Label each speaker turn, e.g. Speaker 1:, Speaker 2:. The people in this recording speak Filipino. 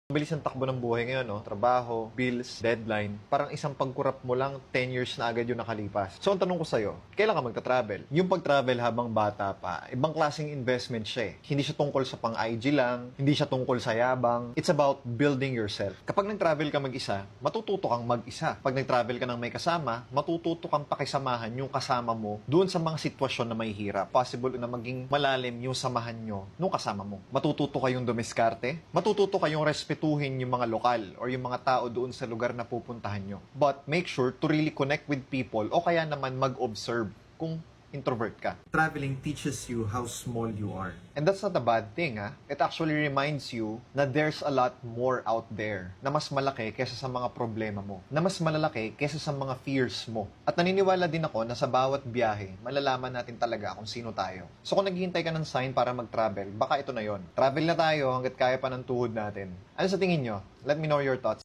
Speaker 1: Bilis ang takbo ng buhay ngayon, no? Trabaho, bills, deadline. Parang isang pagkurap mo lang, 10 years na agad yung nakalipas. So, ang tanong ko sa'yo, kailan ka magta-travel? Yung pag-travel habang bata pa, ibang klaseng investment siya eh. Hindi siya tungkol sa pang-IG lang, hindi siya tungkol sa yabang. It's about building yourself. Kapag nag-travel ka mag-isa, matututo kang mag-isa. Pag nag-travel ka ng may kasama, matututo kang pakisamahan yung kasama mo doon sa mga sitwasyon na may hirap. Possible na maging malalim yung samahan nyo nung kasama mo. Matututo kayong dumiskarte, matututo kayong respetuhin yung mga lokal or yung mga tao doon sa lugar na pupuntahan nyo. But make sure to really connect with people o kaya naman mag-observe kung introvert ka. Traveling teaches you how small you are. And that's not a bad thing, ha? It actually reminds you na there's a lot more out there na mas malaki kaysa sa mga problema mo, na mas malalaki kaysa sa mga fears mo. At naniniwala din ako na sa bawat biyahe, malalaman natin talaga kung sino tayo. So kung naghihintay ka ng sign para mag-travel, baka ito na yon. Travel na tayo hanggat kaya pa ng tuhod natin. Ano sa tingin nyo? Let me know your thoughts.